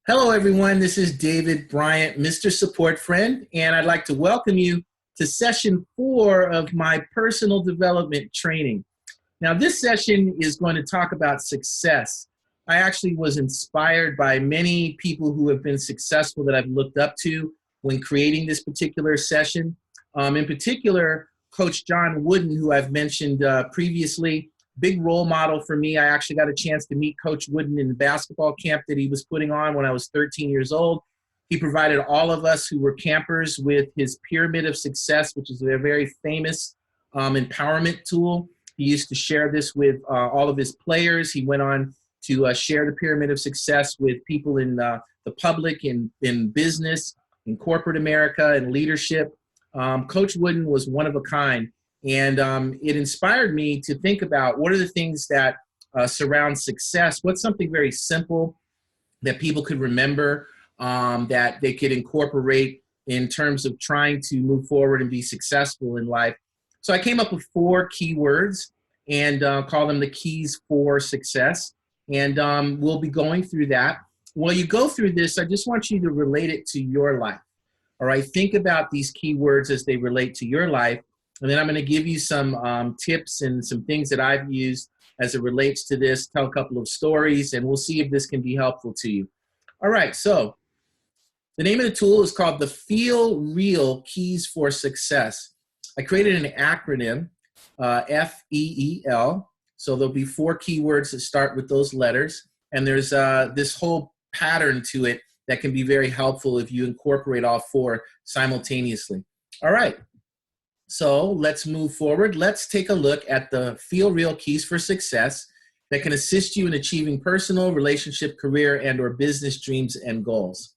Hello, everyone. This is David Bryant, Mr. Support Friend, and I'd like to welcome you to session 4 of my personal development training. Now, this session is going to talk about success. I actually was inspired by many people who have been successful that I've looked up to when creating this particular session. In particular, Coach John Wooden, who I've mentioned previously, big role model for me. I actually got a chance to meet Coach Wooden in the basketball camp that he was putting on when I was 13 years old. He provided all of us who were campers with his Pyramid of Success, which is a very famous empowerment tool. He used to share this with all of his players. He went on to share the Pyramid of Success with people in the public, in business, in corporate America, and leadership. Coach Wooden was one of a kind. And it inspired me to think about what are the things that surround success. What's something very simple that people could remember, that they could incorporate in terms of trying to move forward and be successful in life. So I came up with 4 key words and call them the keys for success. And we'll be going through that. While you go through this, I just want you to relate it to your life. All right, think about these key words as they relate to your life. And then I'm going to give you some tips and some things that I've used as it relates to this, tell a couple of stories, and we'll see if this can be helpful to you. All right, so the name of the tool is called the Feel Real Keys for Success. I created an acronym, FEEL. So there'll be 4 keywords that start with those letters. And there's this whole pattern to it that can be very helpful if you incorporate all 4 simultaneously. All right. So let's move forward. Let's take a look at the Feel Real Keys for Success that can assist you in achieving personal, relationship, career, and or business dreams and goals.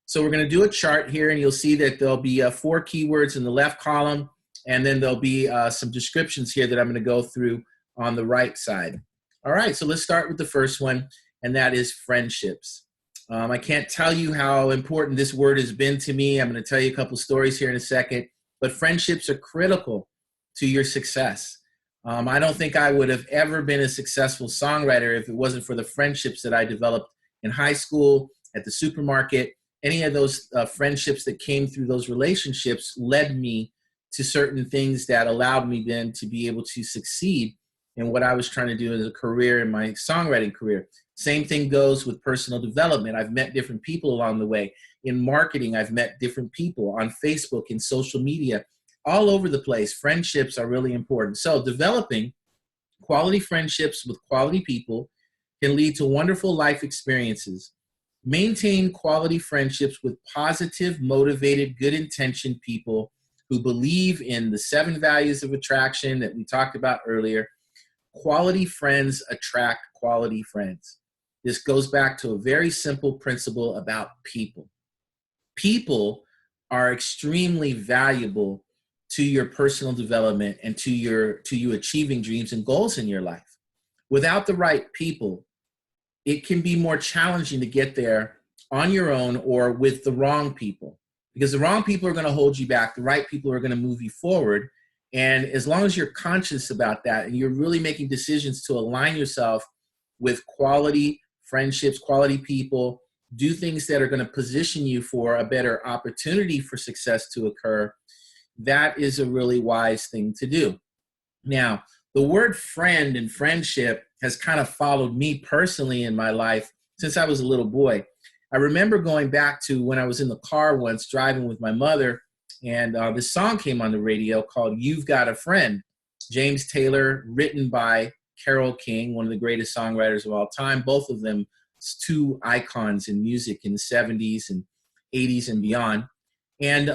So we're going to do a chart here, and you'll see that there'll be 4 keywords in the left column, and then there'll be some descriptions here that I'm going to go through on the right side. All right, so let's start with the first one, and that is friendships. I can't tell you how important this word has been to me. I'm going to tell you a couple stories here in a second. But friendships are critical to your success. I don't think I would have ever been a successful songwriter if it wasn't for the friendships that I developed in high school, at the supermarket. Any of those friendships that came through those relationships led me to certain things that allowed me then to be able to succeed in what I was trying to do as a career in my songwriting career. Same thing goes with personal development. I've met different people along the way. In marketing, I've met different people on Facebook and social media, all over the place. Friendships are really important. So developing quality friendships with quality people can lead to wonderful life experiences. Maintain quality friendships with positive, motivated, good-intentioned people who believe in the 7 values of attraction that we talked about earlier. Quality friends attract quality friends. This goes back to a very simple principle about people. People are extremely valuable to your personal development and to you achieving dreams and goals in your life. Without the right people, it can be more challenging to get there on your own or with the wrong people, because the wrong people are going to hold you back. The right people are going to move you forward. And as long as you're conscious about that and you're really making decisions to align yourself with quality friendships, quality people, do things that are going to position you for a better opportunity for success to occur, that is a really wise thing to do. Now, the word friend and friendship has kind of followed me personally in my life since I was a little boy. I remember going back to when I was in the car once driving with my mother, and this song came on the radio called You've Got a Friend. James Taylor, written by Carole King, one of the greatest songwriters of all time. Both of them 2 icons in music in the 70s and 80s and beyond. And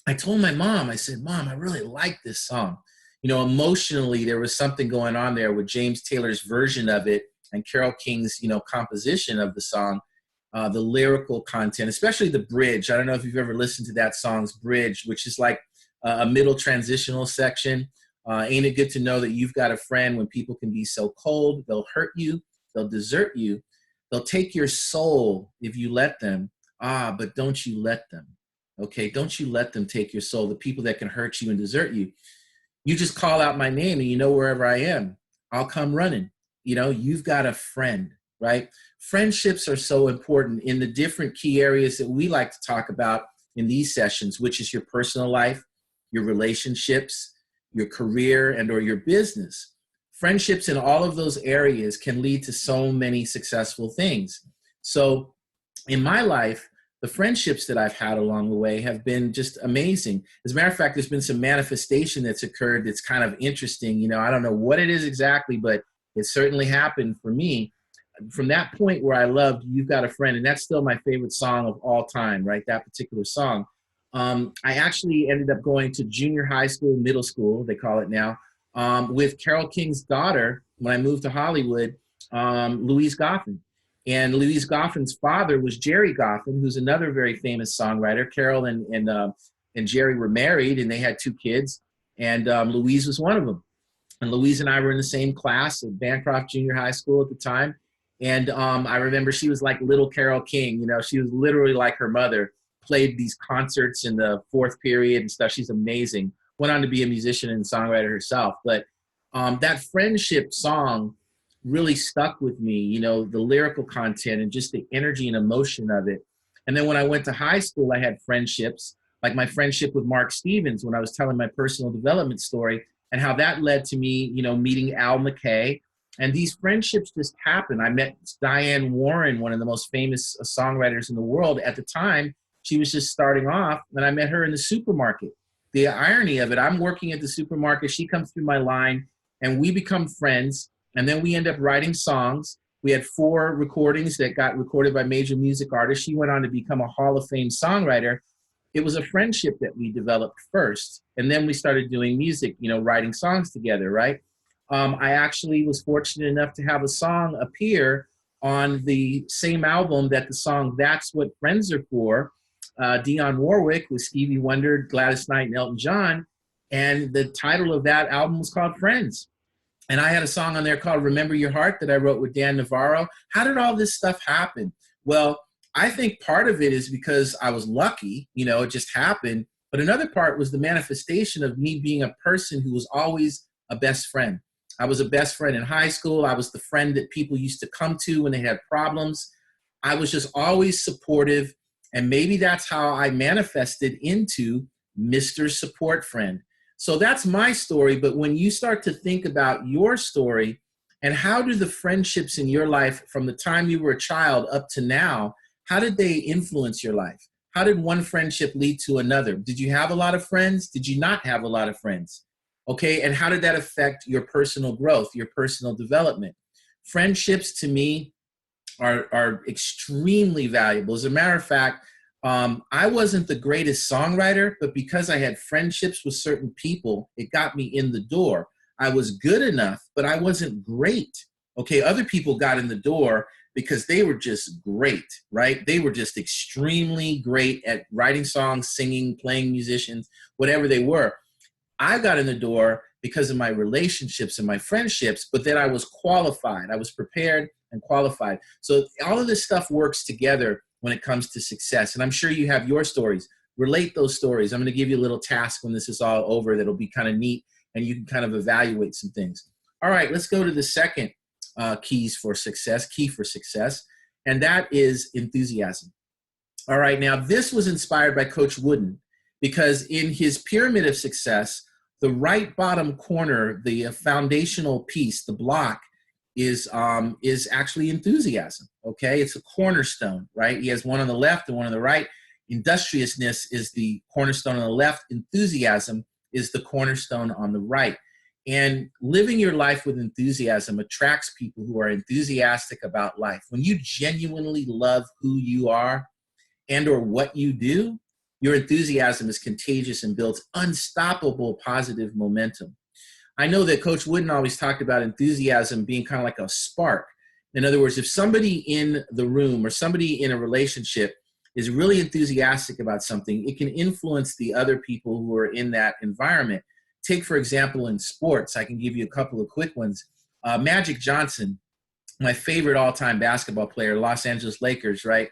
I told my mom, I said, Mom, I really like this song. You know, emotionally, there was something going on there with James Taylor's version of it and Carole King's, composition of the song, the lyrical content, especially the bridge. I don't know if you've ever listened to that song's bridge, which is like a middle transitional section. Ain't it good to know that you've got a friend when people can be so cold? They'll hurt you. They'll desert you. They'll take your soul if you let them. But don't you let them. Okay, don't you let them take your soul, the people that can hurt you and desert you. You just call out my name and you know wherever I am, I'll come running. You've got a friend, right? Friendships are so important in the different key areas that we like to talk about in these sessions, which is your personal life, your relationships, your career, and or your business. Friendships in all of those areas can lead to so many successful things. So in my life, the friendships that I've had along the way have been just amazing. As a matter of fact, there's been some manifestation that's occurred that's kind of interesting. You know, I don't know what it is exactly, but it certainly happened for me. From that point where I loved You've Got a Friend, and that's still my favorite song of all time, right? That particular song. I actually ended up going to junior high school, middle school, they call it now, with Carole King's daughter when I moved to Hollywood, Louise Goffin. And Louise Goffin's father was Jerry Goffin, who's another very famous songwriter. Carole and Jerry were married, and they had 2 kids, and Louise was one of them. And Louise and I were in the same class at Bancroft Junior High School at the time. And I remember she was like little Carole King. You know, she was literally like her mother, played these concerts in the 4th period and stuff. She's amazing. Went on to be a musician and songwriter herself. But that friendship song really stuck with me, you know, the lyrical content and just the energy and emotion of it. And then when I went to high school, I had friendships, like my friendship with Mark Stevens when I was telling my personal development story, and how that led to me, you know, meeting Al McKay. And these friendships just happened. I met Diane Warren, one of the most famous songwriters in the world. At the time, she was just starting off, and I met her in the supermarket. The irony of it, I'm working at the supermarket, she comes through my line, and we become friends. And then we end up writing songs. We had 4 recordings that got recorded by major music artists. She went on to become a Hall of Fame songwriter. It was a friendship that we developed first. And then we started doing music, you know, writing songs together, right? I actually was fortunate enough to have a song appear on the same album that the song That's What Friends Are For, Dionne Warwick with Stevie Wonder, Gladys Knight, and Elton John. And the title of that album was called Friends. And I had a song on there called Remember Your Heart that I wrote with Dan Navarro. How did all this stuff happen? Well, I think part of it is because I was lucky, you know, it just happened. But another part was the manifestation of me being a person who was always a best friend. I was a best friend in high school. I was the friend that people used to come to when they had problems. I was just always supportive. And maybe that's how I manifested into Mr. Support Friend. So that's my story. But when you start to think about your story and how do the friendships in your life from the time you were a child up to now, how did they influence your life? How did one friendship lead to another? Did you have a lot of friends? Did you not have a lot of friends? Okay, and how did that affect your personal growth, your personal development? Friendships to me are extremely valuable. As a matter of fact, I wasn't the greatest songwriter, but because I had friendships with certain people, it got me in the door. I was good enough, but I wasn't great. Okay, other people got in the door because they were just great, right? They were just extremely great at writing songs, singing, playing musicians, whatever they were. I got in the door because of my relationships and my friendships, but then I was qualified. I was prepared and qualified. So all of this stuff works together when it comes to success. And I'm sure you have your stories. Relate those stories. I'm going to give you a little task when this is all over that'll be kind of neat, and you can kind of evaluate some things. All right, let's go to the second key for success, and that is enthusiasm. All right, now this was inspired by Coach Wooden, because in his pyramid of success, the right bottom corner, the foundational piece, the block, is actually enthusiasm. Okay, it's a cornerstone, right? He has one on the left and one on the right. Industriousness is the cornerstone on the left. Enthusiasm is the cornerstone on the right. And living your life with enthusiasm attracts people who are enthusiastic about life. When you genuinely love who you are and or what you do, your enthusiasm is contagious and builds unstoppable positive momentum. I know that Coach Wooden always talked about enthusiasm being kind of like a spark. In other words, if somebody in the room or somebody in a relationship is really enthusiastic about something, it can influence the other people who are in that environment. Take, for example, in sports, I can give you a couple of quick ones. Magic Johnson, my favorite all-time basketball player, Los Angeles Lakers, right?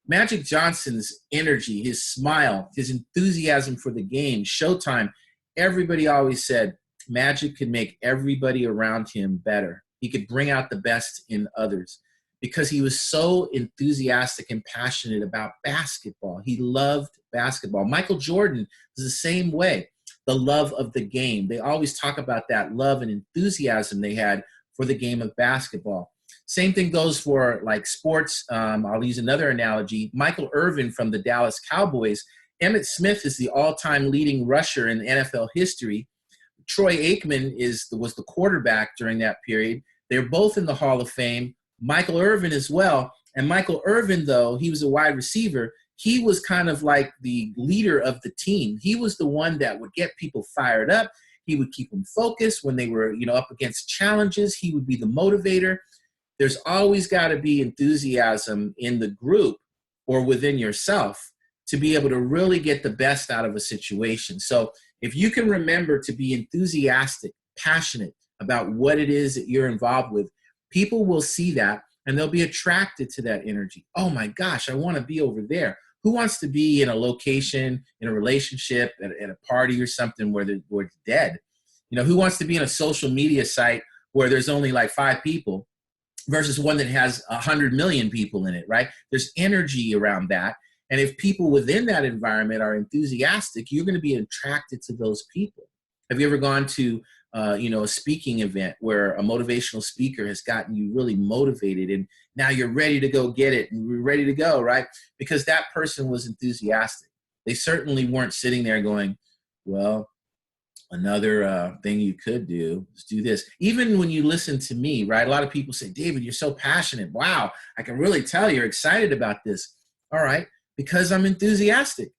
Magic Johnson's energy, his smile, his enthusiasm for the game, Showtime, everybody always said Magic could make everybody around him better. He could bring out the best in others. because he was so enthusiastic and passionate about basketball. He loved basketball. Michael Jordan was the same way. The love of the game. They always talk about that love and enthusiasm they had for the game of basketball. Same thing goes for like sports. I'll use another analogy. Michael Irvin from the Dallas Cowboys. Emmitt Smith is the all-time leading rusher in NFL history. Troy Aikman was the quarterback during that period. They're both in the Hall of Fame. Michael Irvin as well. And Michael Irvin, though, he was a wide receiver. He was kind of like the leader of the team. He was the one that would get people fired up. He would keep them focused when they were, up against challenges. He would be the motivator. There's always got to be enthusiasm in the group or within yourself to be able to really get the best out of a situation. So if you can remember to be enthusiastic, passionate about what it is that you're involved with, people will see that and they'll be attracted to that energy. Oh my gosh, I want to be over there. Who wants to be in a location, in a relationship, at a party or something where they're dead? Who wants to be in a social media site where there's only like 5 people versus one that has 100 million people in it, right? There's energy around that. And if people within that environment are enthusiastic, you're going to be attracted to those people. Have you ever gone to a speaking event where a motivational speaker has gotten you really motivated and now you're ready to go get it and you're ready to go, right? Because that person was enthusiastic. They certainly weren't sitting there going, well, another thing you could do is do this. Even when you listen to me, right? A lot of people say, David, you're so passionate. Wow, I can really tell you're excited about this. All right, because I'm enthusiastic.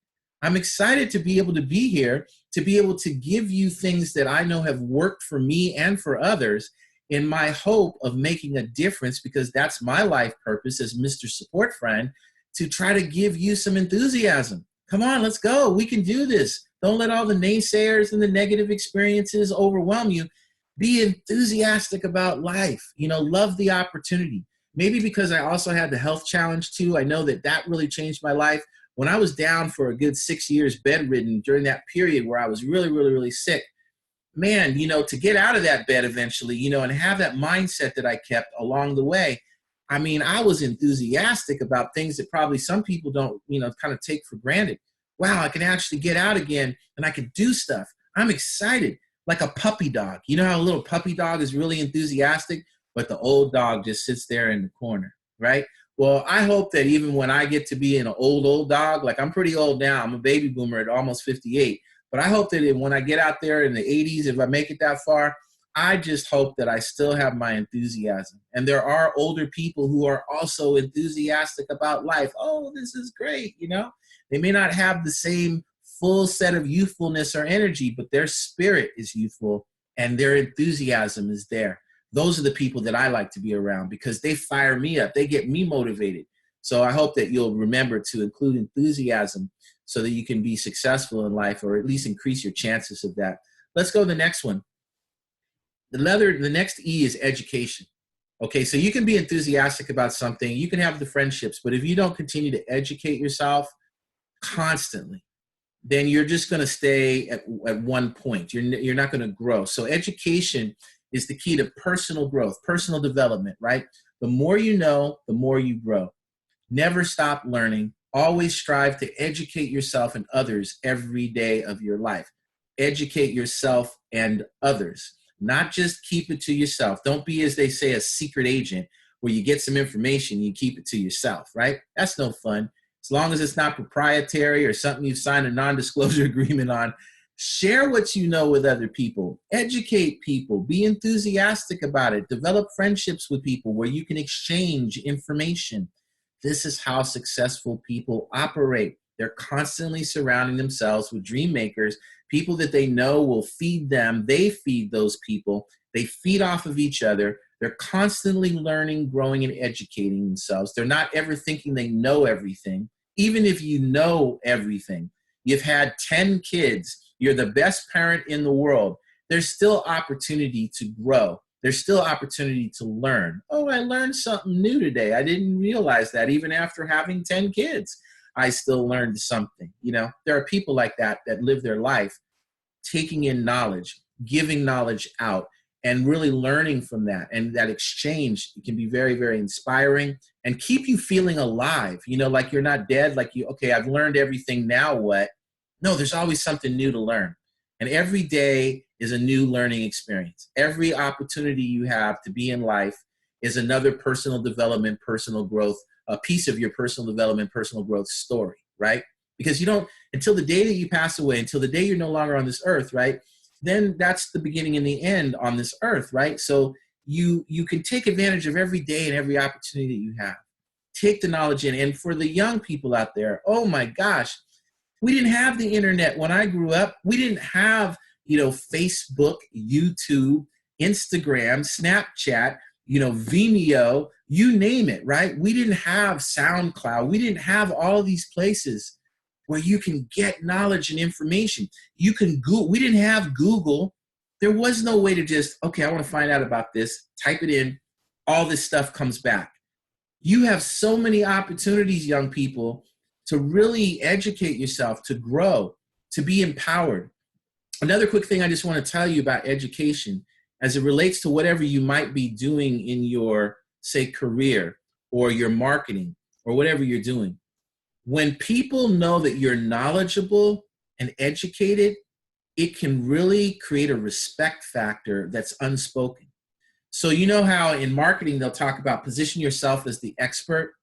I'm excited to be able to be here, to be able to give you things that I know have worked for me and for others in my hope of making a difference, because that's my life purpose as Mr. Support Friend, to try to give you some enthusiasm. Come on, let's go. We can do this. Don't let all the naysayers and the negative experiences overwhelm you. Be enthusiastic about life. Love the opportunity. Maybe because I also had the health challenge too. I know that really changed my life. When I was down for a good 6 years bedridden during that period where I was really, really, really sick, man, to get out of that bed eventually, and have that mindset that I kept along the way. I mean, I was enthusiastic about things that probably some people don't, kind of take for granted. Wow, I can actually get out again and I can do stuff. I'm excited, like a puppy dog. You know how a little puppy dog is really enthusiastic, but the old dog just sits there in the corner, right? Well, I hope that even when I get to be an old dog, like I'm pretty old now, I'm a baby boomer at almost 58, but I hope that when I get out there in the 80s, if I make it that far, I just hope that I still have my enthusiasm. And there are older people who are also enthusiastic about life. Oh, this is great, They may not have the same full set of youthfulness or energy, but their spirit is youthful and their enthusiasm is there. Those are the people that I like to be around because they fire me up. They get me motivated. So I hope that you'll remember to include enthusiasm so that you can be successful in life, or at least increase your chances of that. Let's go to the next one. The next E is education. Okay, so you can be enthusiastic about something. You can have the friendships, but if you don't continue to educate yourself constantly, then you're just going to stay at one point. You're not going to grow. So education is the key to personal growth, personal development, right? The more you know, the more you grow. Never stop learning. Always strive to educate yourself and others every day of your life. Educate yourself and others, not just keep it to yourself. Don't be, as they say, a secret agent where you get some information, you keep it to yourself, right? That's no fun. As long as it's not proprietary or something you've signed a non-disclosure agreement on, share what you know with other people. Educate people. Be enthusiastic about it. Develop friendships with people where you can exchange information. This is how successful people operate. They're constantly surrounding themselves with dream makers, people that they know will feed them. They feed those people. They feed off of each other. They're constantly learning, growing, and educating themselves. They're not ever thinking they know everything. Even if you know everything, you've had 10 kids, you're the best parent in the world, there's still opportunity to grow. There's still opportunity to learn. Oh, I learned something new today. I didn't realize that even after having 10 kids, I still learned something. There are people like that live their life taking in knowledge, giving knowledge out, and really learning from that. And that exchange can be very, very inspiring and keep you feeling alive, like you're not dead, like okay, I've learned everything, now what? No, there's always something new to learn. And every day is a new learning experience. Every opportunity you have to be in life is another personal development, personal growth, a piece of your personal development, personal growth story, right? Because you don't, until the day that you pass away, until the day you're no longer on this earth, right? Then that's the beginning and the end on this earth, right? So you can take advantage of every day and every opportunity that you have. Take the knowledge in. And for the young people out there, oh my gosh, we didn't have the internet when I grew up. We didn't have, Facebook, YouTube, Instagram, Snapchat, Vimeo, you name it, right? We didn't have SoundCloud. We didn't have all these places where you can get knowledge and information. You can Google. We didn't have Google. There was no way to just, okay, I want to find out about this, type it in, all this stuff comes back. You have so many opportunities, young people, to really educate yourself, to grow, to be empowered. Another quick thing I just want to tell you about education as it relates to whatever you might be doing in your, say, career or your marketing or whatever you're doing. When people know that you're knowledgeable and educated, it can really create a respect factor that's unspoken. So you know how in marketing, they'll talk about position yourself as the expert.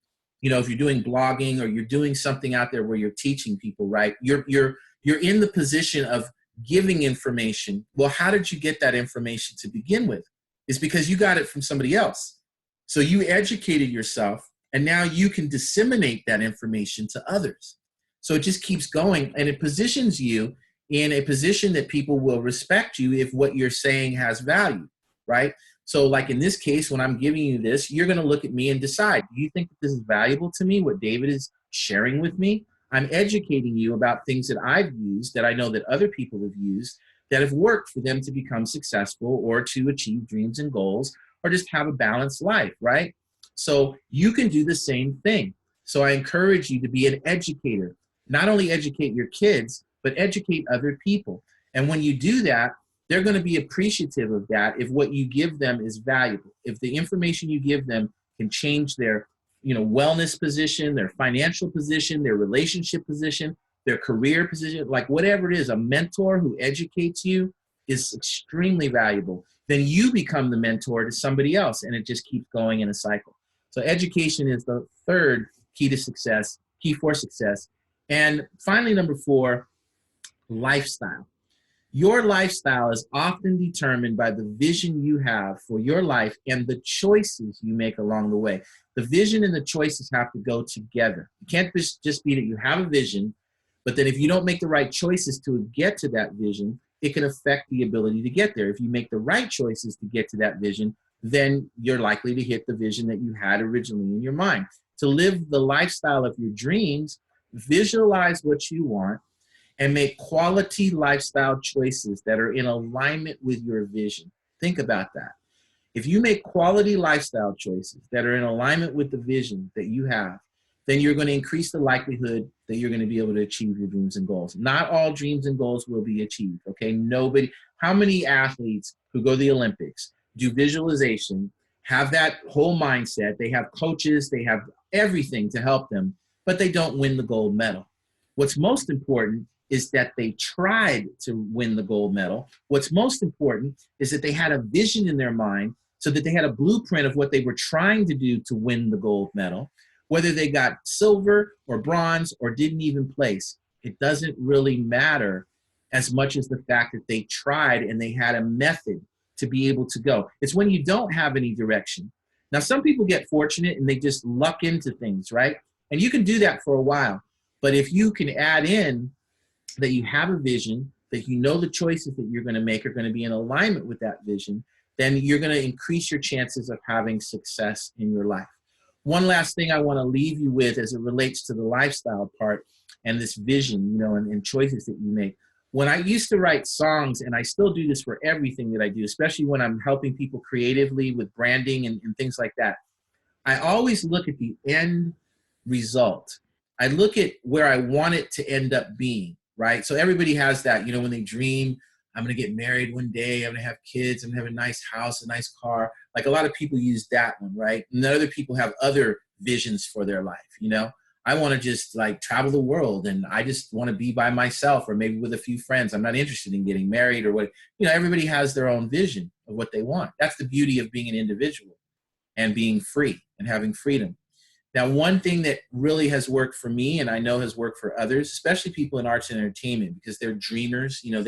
If you're doing blogging or you're doing something out there where you're teaching people, right? You're in the position of giving information. Well, how did you get that information to begin with? It's because you got it from somebody else. So you educated yourself, and now you can disseminate that information to others. So it just keeps going, and it positions you in a position that people will respect you if what you're saying has value, right? So like in this case, when I'm giving you this, you're going to look at me and decide, do you think that this is valuable to me, what David is sharing with me? I'm educating you about things that I've used, that I know that other people have used, that have worked for them to become successful or to achieve dreams and goals or just have a balanced life, right? So you can do the same thing. So I encourage you to be an educator. Not only educate your kids, but educate other people. And when you do that, they're going to be appreciative of that if what you give them is valuable. If the information you give them can change their wellness position, their financial position, their relationship position, their career position, like whatever it is, a mentor who educates you is extremely valuable. Then you become the mentor to somebody else, and it just keeps going in a cycle. So education is the third key to success, key for success. And finally, number 4, lifestyle. Your lifestyle is often determined by the vision you have for your life and the choices you make along the way. The vision and the choices have to go together. It can't just be that you have a vision, but then if you don't make the right choices to get to that vision, it can affect the ability to get there. If you make the right choices to get to that vision, then you're likely to hit the vision that you had originally in your mind. To live the lifestyle of your dreams, visualize what you want, and make quality lifestyle choices that are in alignment with your vision. Think about that. If you make quality lifestyle choices that are in alignment with the vision that you have, then you're going to increase the likelihood that you're going to be able to achieve your dreams and goals. Not all dreams and goals will be achieved, okay? Nobody. How many athletes who go to the Olympics do visualization, have that whole mindset, they have coaches, they have everything to help them, but they don't win the gold medal? What's most important is that they tried to win the gold medal. What's most important is that they had a vision in their mind so that they had a blueprint of what they were trying to do to win the gold medal. Whether they got silver or bronze or didn't even place, it doesn't really matter as much as the fact that they tried and they had a method to be able to go. It's when you don't have any direction. Now, some people get fortunate and they just luck into things, right? And you can do that for a while. But if you can add in that you have a vision, that you know the choices that you're going to make are going to be in alignment with that vision, then you're going to increase your chances of having success in your life. One last thing I want to leave you with as it relates to the lifestyle part and this vision, and choices that you make. When I used to write songs, and I still do this for everything that I do, especially when I'm helping people creatively with branding and things like that, I always look at the end result. I look at where I want it to end up being. Right? So everybody has that, when they dream I'm going to get married one day. I'm going to have kids. I'm going to have a nice house, a nice car. Like a lot of people use that one, right? And other people have other visions for their life. You know, I want to just like travel the world and I just want to be by myself or maybe with a few friends. I'm not interested in getting married or what, you know, everybody has their own vision of what they want. That's the beauty of being an individual and being free and having freedom. Now, one thing that really has worked for me and I know has worked for others, especially people in arts and entertainment, because they're dreamers, you know,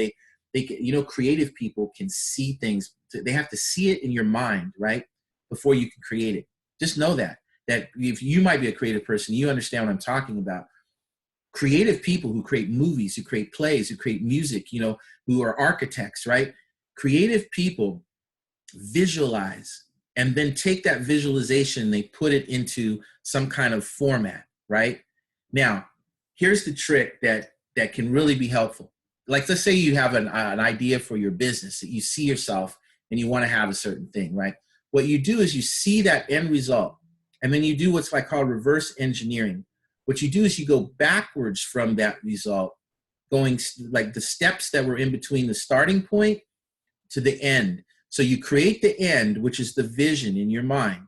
you know, creative people can see things. They have to see it in your mind, right? Before you can create it. Just know that if you might be a creative person, you understand what I'm talking about. Creative people who create movies, who create plays, who create music, you know, who are architects, right? Creative people visualize and then take that visualization, they put it into some kind of format, right? Now, here's the trick that can really be helpful. Like, let's say you have an idea for your business that you see yourself and you want to have a certain thing, right? What you do is you see that end result, and then you do what's like called reverse engineering. What you do is you go backwards from that result, going like the steps that were in between the starting point to the end. So you create the end, which is the vision in your mind,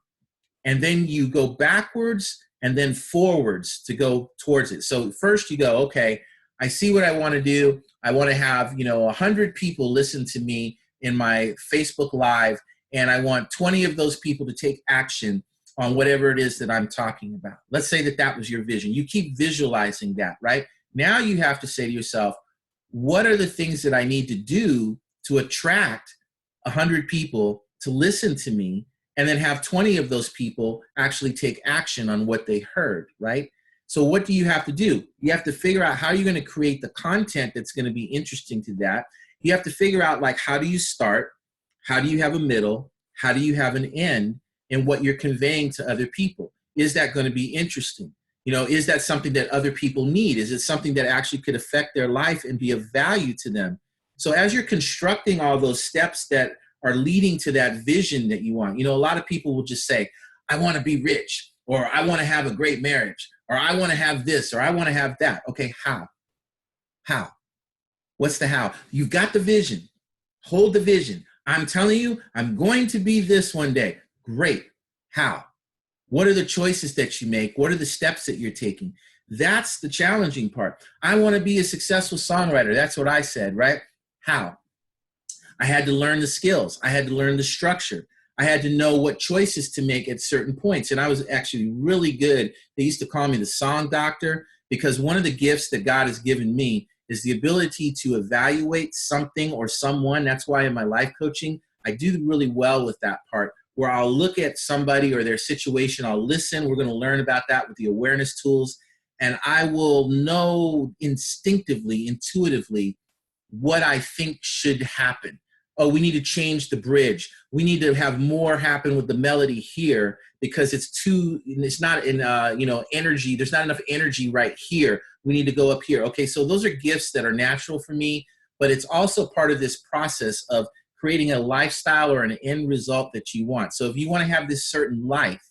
and then you go backwards and then forwards to go towards it. So first you go, okay, I see what I want to do. I want to have, you know, 100 people listen to me in my Facebook Live, and I want 20 of those people to take action on whatever it is that I'm talking about. Let's say that was your vision. You keep visualizing that, right? Now you have to say to yourself, what are the things that I need to do to attract 100 people to listen to me, and then have 20 of those people actually take action on what they heard, right? So what do you have to do? You have to figure out how you're going to create the content that's going to be interesting to that. You have to figure out, like, how do you start? How do you have a middle? How do you have an end? And what you're conveying to other people. Is that going to be interesting? You know, is that something that other people need? Is it something that actually could affect their life and be of value to them? So as you're constructing all those steps that are leading to that vision that you want, you know, a lot of people will just say, I want to be rich, or I want to have a great marriage, or I want to have this, or I want to have that. Okay, how? How? What's the how? You've got the vision. Hold the vision. I'm telling you, I'm going to be this one day. Great. How? What are the choices that you make? What are the steps that you're taking? That's the challenging part. I want to be a successful songwriter. That's what I said, right? How? I had to learn the skills. I had to learn the structure. I had to know what choices to make at certain points. And I was actually really good. They used to call me the song doctor, because one of the gifts that God has given me is the ability to evaluate something or someone. That's why in my life coaching, I do really well with that part, where I'll look at somebody or their situation. I'll listen. We're going to learn about that with the awareness tools. And I will know instinctively, intuitively, what I think should happen. Oh, we need to change the bridge. We need to have more happen with the melody here, because it's not in, energy. There's not enough energy right here. We need to go up here. Okay, so those are gifts that are natural for me, but it's also part of this process of creating a lifestyle or an end result that you want. So if you want to have this certain life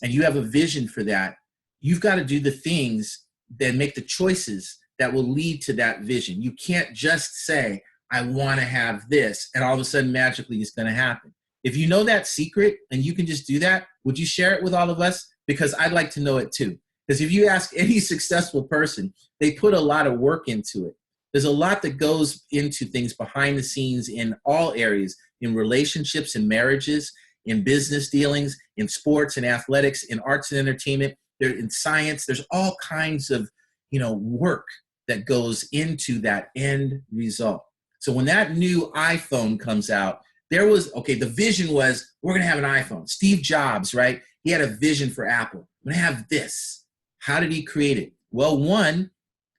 and you have a vision for that, you've got to do the things that make the choices that will lead to that vision. You can't just say, I want to have this, and all of a sudden magically it's going to happen. If you know that secret and you can just do that, would you share it with all of us? Because I'd like to know it too. Because if you ask any successful person, they put a lot of work into it. There's a lot that goes into things behind the scenes in all areas, in relationships, in marriages, in business dealings, in sports and athletics, in arts and entertainment, in science. There's all kinds of, work that goes into that end result. So when that new iPhone comes out, the vision was, we're going to have an iPhone. Steve Jobs, right? He had a vision for Apple. I'm going to have this. How did he create it? Well, one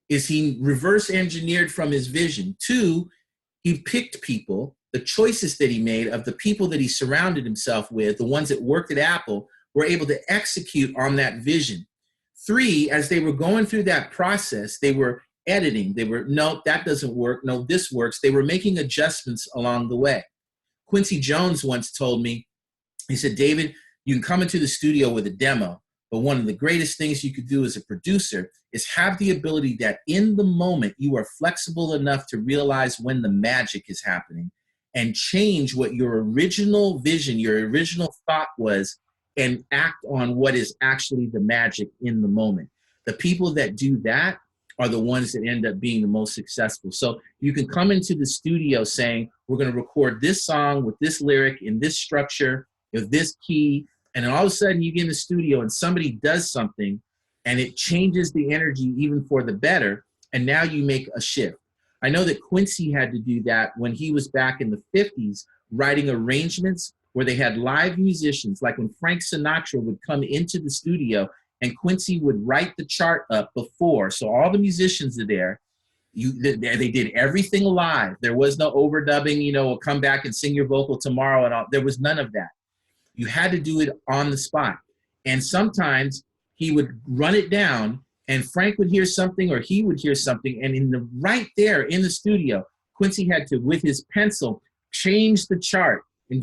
is he reverse engineered from his vision. Two, he picked people, the choices that he made of the people that he surrounded himself with, the ones that worked at Apple, were able to execute on that vision. Three, as they were going through that process, they were editing. They were, no, that doesn't work. No, this works. They were making adjustments along the way. Quincy Jones once told me, he said, David, you can come into the studio with a demo, But one of the greatest things you could do as a producer is have the ability that in the moment you are flexible enough to realize when the magic is happening and change what your original vision, your original thought was, and act on what is actually the magic in the moment. The people that do that are the ones that end up being the most successful. So you can come into the studio saying, we're going to record this song with this lyric in this structure, with this key, and then all of a sudden you get in the studio and somebody does something and it changes the energy even for the better, and now you make a shift. I know that Quincy had to do that when he was back in the 50s, writing arrangements where they had live musicians, like when Frank Sinatra would come into the studio and Quincy would write the chart up before. So all the musicians are there. They did everything live. There was no overdubbing, you know, we'll come back and sing your vocal tomorrow and all. There was none of that. You had to do it on the spot. And sometimes he would run it down and Frank would hear something or he would hear something. And in the right there in the studio, Quincy had to, with his pencil, change the chart and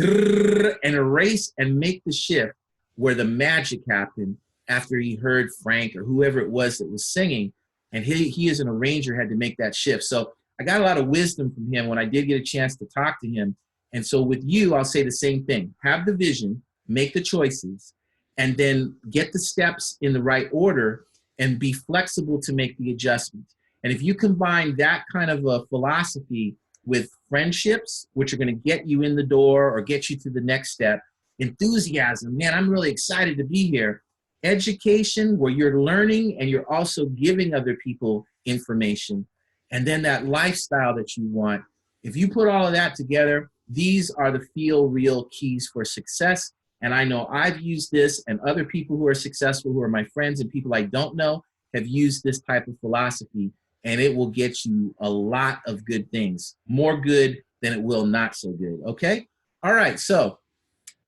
erase and make the shift where the magic happened after he heard Frank or whoever it was that was singing. And he as an arranger had to make that shift. So I got a lot of wisdom from him when I did get a chance to talk to him. And so with you, I'll say the same thing. Have the vision, make the choices, and then get the steps in the right order and be flexible to make the adjustments. And if you combine that kind of a philosophy with friendships, which are going to get you in the door or get you to the next step, enthusiasm, man, I'm really excited to be here. Education, where you're learning and you're also giving other people information. And then that lifestyle that you want. If you put all of that together, these are the feel real keys for success. And I know I've used this, and other people who are successful, who are my friends and people I don't know, have used this type of philosophy, and it will get you a lot of good things. More good than it will not so good, okay? All right, so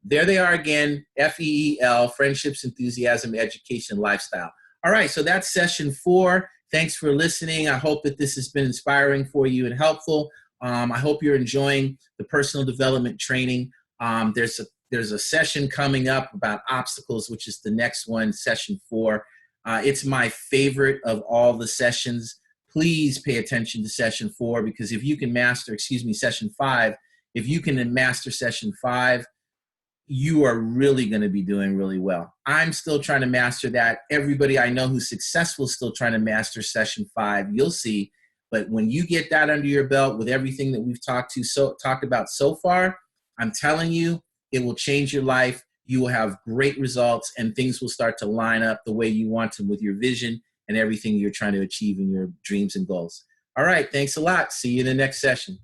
there they are again, FEEL, Friendships, Enthusiasm, Education, Lifestyle. All right, so that's session 4. Thanks for listening. I hope that this has been inspiring for you and helpful. I hope you're enjoying the personal development training. There's a session coming up about obstacles, which is the next one, session 4. It's my favorite of all the sessions. Please pay attention to session 4, because if you can master, session 5, if you can master session 5, you are really going to be doing really well. I'm still trying to master that. Everybody I know who's successful is still trying to master session 5. You'll see. But when you get that under your belt with everything that we've talked about so far, I'm telling you, it will change your life. You will have great results, and things will start to line up the way you want them with your vision and everything you're trying to achieve in your dreams and goals. All right. Thanks a lot. See you in the next session.